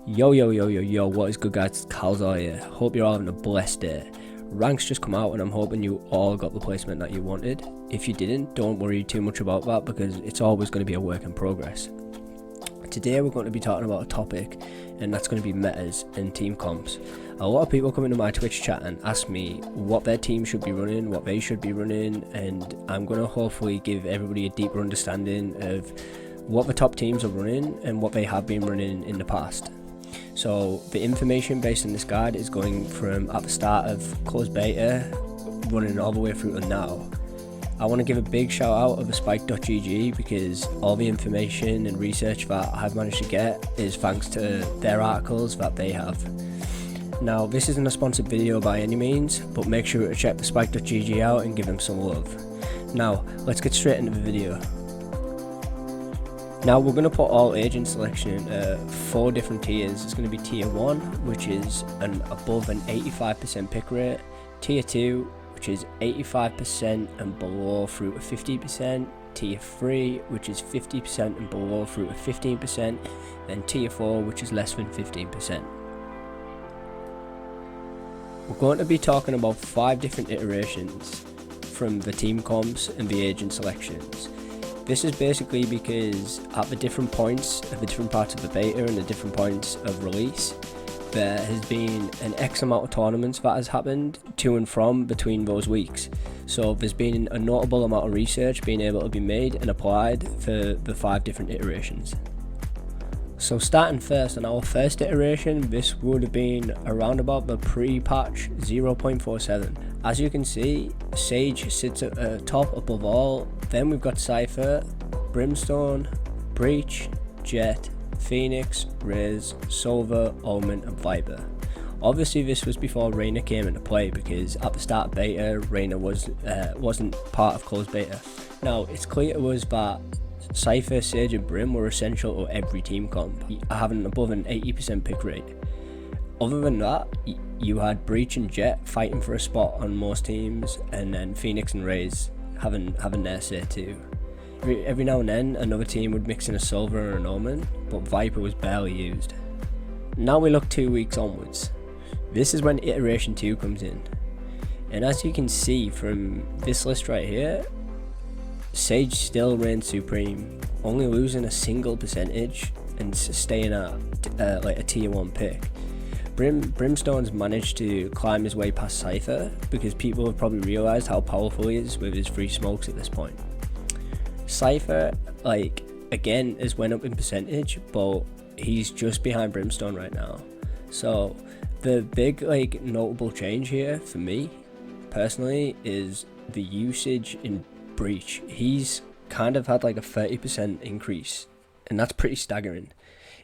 Yo, what is good guys, it's Calzor here. Hope you're all having a blessed day. Ranks just come out and I'm hoping you all got the placement that you wanted. If you didn't, don't worry too much about that because it's always going to be a work in progress. Today we're going to be talking about a topic, and that's going to be metas and team comps. A lot of people come into my Twitch chat and ask me what their team should be running, what they should be running, and I'm going to hopefully give everybody a deeper understanding of what the top teams are running and what they have been running in the past. So the information based on this guide is going from at the start of closed beta running all the way through to now. I want to give a big shout out of the spike.gg because all the information and research that I've managed to get is thanks to their articles that they have. Now this isn't a sponsored video by any means, but make sure to check the spike.gg out and give them some love. Now let's get straight into the video. Now we're going to put all agent selection into 4 different tiers. It's going to be tier 1, which is above an 85% pick rate, tier 2, which is 85% and below through to 50%, tier 3, which is 50% and below through to 15%, and tier 4, which is less than 15%. We're going to be talking about 5 different iterations from the team comps and the agent selections. This is basically because at the different points of the different parts of the beta and the different points of release, there has been an X amount of tournaments that has happened to and from between those weeks. So there's been a notable amount of research being able to be made and applied for the 5 different iterations. So starting first on our first iteration, this would have been around about the pre-patch 0.47. As you can see, Sage sits at the top above all, then we've got Cypher, Brimstone, Breach, Jet, Phoenix, Raze, Solver, Omen and Viper. Obviously this was before Reyna came into play because at the start of beta, Reyna wasn't part of closed beta. Now it's clear to us that Cypher, Sage and Brim were essential to every team comp, having above an 80% pick rate. Other than that, you had Breach and Jet fighting for a spot on most teams, and then Phoenix and Raze having their say too. Every now and then another team would mix in a Solver or an Omen, but Viper was barely used. Now we look 2 weeks onwards. This is when iteration 2 comes in, and as you can see from this list right here, Sage still reigns supreme, only losing a single percentage and staying at like a tier 1 pick. Brimstone's managed to climb his way past Cypher because people have probably realised how powerful he is with his free smokes at this point. Cypher, again, has went up in percentage, but he's just behind Brimstone right now. So the big notable change here for me personally is the usage in Breach. He's kind of had like a 30% increase, and that's pretty staggering.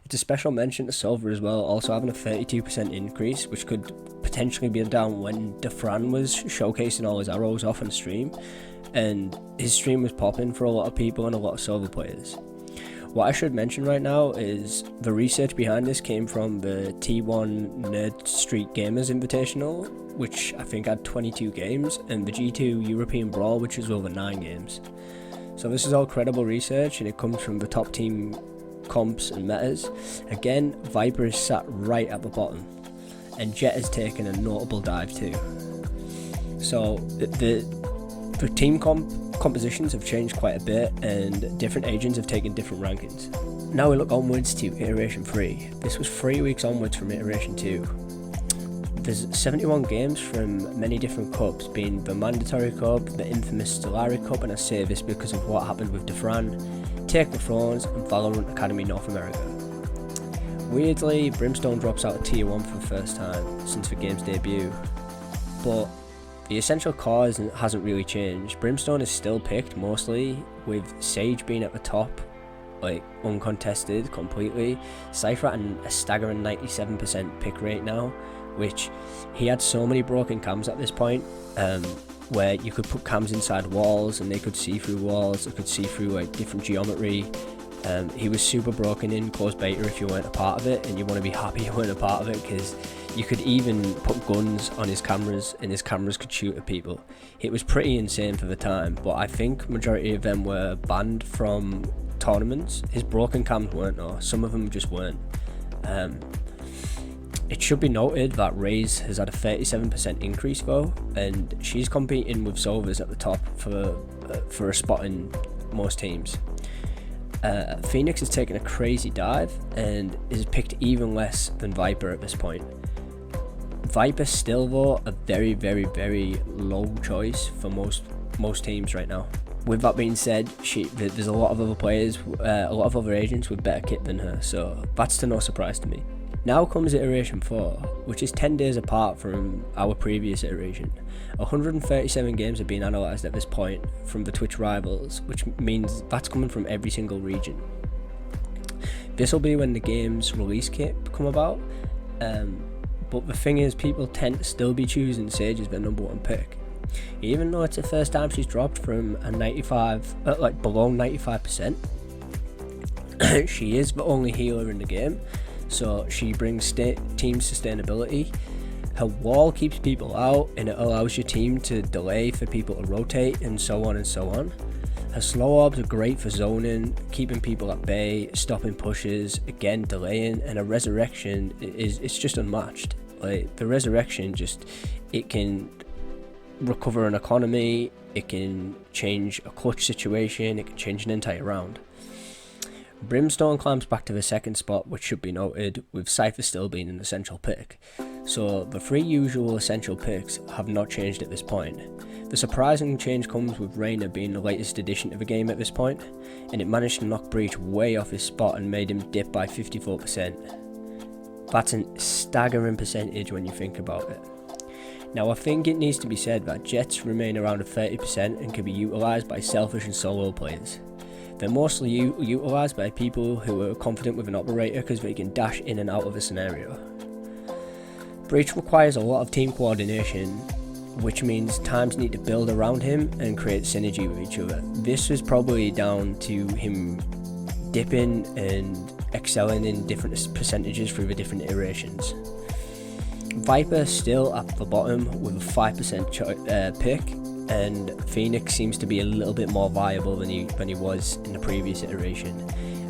It's a special mention to Solver as well, also having a 32% increase, which could potentially be down when Defran was showcasing all his arrows off on stream, and his stream was popping for a lot of people and a lot of Solver players. What I should mention right now is the research behind this came from the T1 Nerd Street Gamers Invitational, which I think had 22 games, and the G2 European Brawl, which is over 9 games. So this is all credible research, and it comes from the top team comps and metas. Again, Viper is sat right at the bottom, and Jet has taken a notable dive too. So the team compositions have changed quite a bit, and different agents have taken different rankings. Now we look onwards to iteration 3. This was 3 weeks onwards from iteration 2. There's 71 games from many different cups, being the Mandatory Cup, the infamous Stellari Cup, and I say this because of what happened with Defran, Take the Thrones and Valorant Academy North America. Weirdly, Brimstone drops out of tier 1 for the first time since the game's debut, but the essential core hasn't really changed. Brimstone is still picked mostly, with Sage being at the top, uncontested completely. Cypher at a staggering 97% pick rate now, which he had so many broken cams at this point, where you could put cams inside walls and they could see through walls, they could see through different geometry. He was super broken in closed beta if you weren't a part of it, and you want to be happy you weren't a part of it because you could even put guns on his cameras and his cameras could shoot at people. It was pretty insane for the time, but I think majority of them were banned from tournaments. His broken cams weren't, or some of them just weren't. It should be noted that Raze has had a 37% increase though, and she's competing with Sovas at the top for a spot in most teams. Phoenix has taken a crazy dive and is picked even less than Viper at this point. Viper still though a very, very, very low choice for most teams right now. With that being said, there's a lot of other players, a lot of other agents with better kit than her, so that's to no surprise to me. Now comes iteration 4, which is 10 days apart from our previous iteration. 137 games are being analysed at this point from the Twitch rivals, which means that's coming from every single region. This will be when the game's release kit come about, but the thing is, people tend to still be choosing Sage as their number 1 pick. Even though it's the first time she's dropped from a 95, below 95%, she is the only healer in the game, so she brings team sustainability. Her wall keeps people out and it allows your team to delay for people to rotate and so on and so on. Her slow orbs are great for zoning, keeping people at bay, stopping pushes, again delaying, and her resurrection it's just unmatched. Like the resurrection, it can recover an economy, it can change a clutch situation, it can change an entire round. Brimstone climbs back to the second spot, which should be noted, with Cypher still being an essential pick. So the 3 usual essential picks have not changed at this point. The surprising change comes with Reyna being the latest addition to the game at this point, and it managed to knock Breach way off his spot and made him dip by 54%. That's a staggering percentage when you think about it. Now I think it needs to be said that Jets remain around at 30% and can be utilised by selfish and solo players. They're mostly utilised by people who are confident with an operator because they can dash in and out of a scenario. Breach requires a lot of team coordination, which means teams need to build around him and create synergy with each other. This is probably down to him dipping and excelling in different percentages through the different iterations. Viper still at the bottom with a 5% pick, and Phoenix seems to be a little bit more viable than he was in the previous iteration.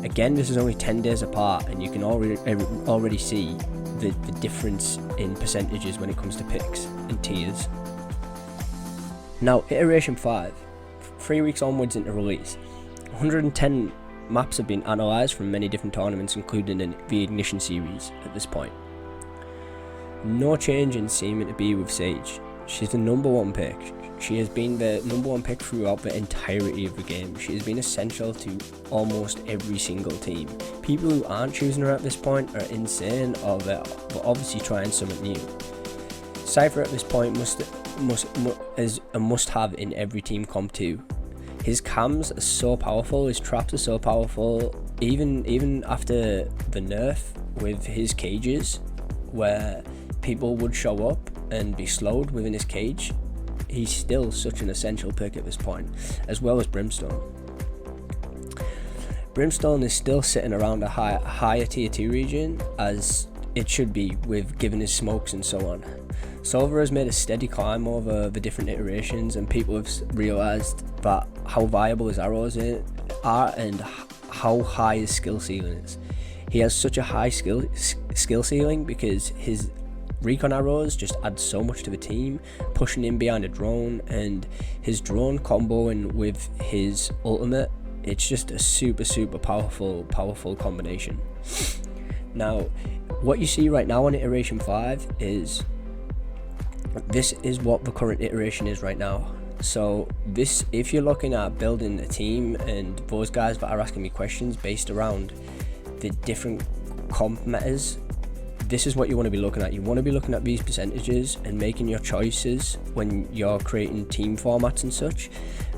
Again, this is only 10 days apart, and you can already see the difference in percentages when it comes to picks and tiers. Now, iteration 5, 3 weeks onwards into release, 110 maps have been analysed from many different tournaments, including in the Ignition series at this point. No change in seeming to be with Sage. She's the number 1 pick. She has been the number 1 pick throughout the entirety of the game. She has been essential to almost every single team. People who aren't choosing her at this point are insane, or they're obviously trying something new. Cypher at this point is a must-have in every team comp too. His cams are so powerful, his traps are so powerful, even after the nerf with his cages, where people would show up and be slowed within his cage. He's still such an essential pick at this point, as well as Brimstone. Brimstone is still sitting around a higher tier 2 region, as it should be, with given his smokes and so on. Solver has made a steady climb over the different iterations, and people have realised that how viable his arrows are and how high his skill ceiling is. He has such a high skill ceiling because his recon arrows just add so much to the team, pushing in behind a drone, and his drone comboing with his ultimate, it's just a super powerful combination. Now, what you see right now on iteration 5 is, this is what the current iteration is right now. So this, if you're looking at building a team, and those guys that are asking me questions based around the different comp metas, this is what you want to be looking at. You want to be looking at these percentages and making your choices when you're creating team formats and such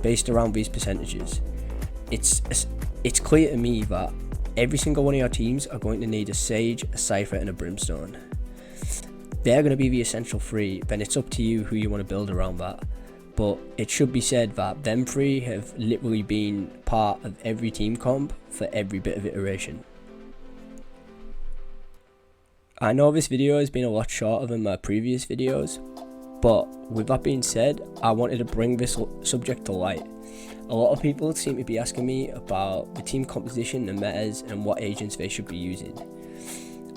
based around these percentages. It's clear to me that every single one of your teams are going to need a Sage, a Cypher, and a Brimstone. They're going to be the essential 3, then it's up to you who you want to build around that. But it should be said that them 3 have literally been part of every team comp for every bit of iteration. I know this video has been a lot shorter than my previous videos, but with that being said, I wanted to bring this subject to light. A lot of people seem to be asking me about the team composition and metas and what agents they should be using.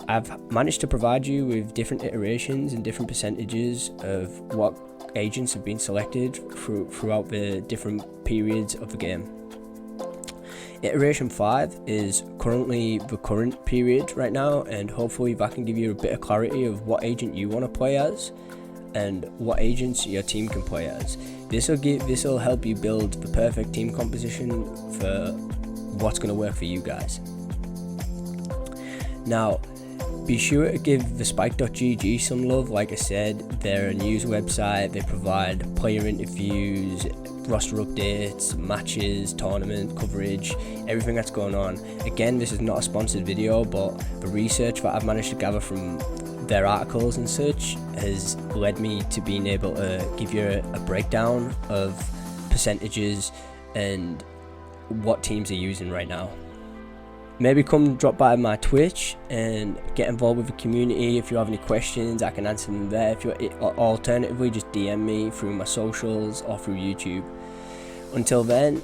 I've managed to provide you with different iterations and different percentages of what agents have been selected throughout the different periods of the game. Iteration 5 is currently the current period right now, and hopefully that can give you a bit of clarity of what agent you want to play as and what agents your team can play as. This will help you build the perfect team composition for what's going to work for you guys. Now, be sure to give the Spike.gg some love. Like I said, they're a news website. They provide player interviews, roster updates, matches, tournament coverage, everything that's going on. Again, this is not a sponsored video, but the research that I've managed to gather from their articles and such has led me to being able to give you a breakdown of percentages and what teams are using right now. Maybe come drop by my Twitch and get involved with the community. If you have any questions, I can answer them there. Alternatively, just DM me through my socials or through YouTube. Until then,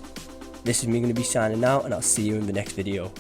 this is me going to be signing out, and I'll see you in the next video.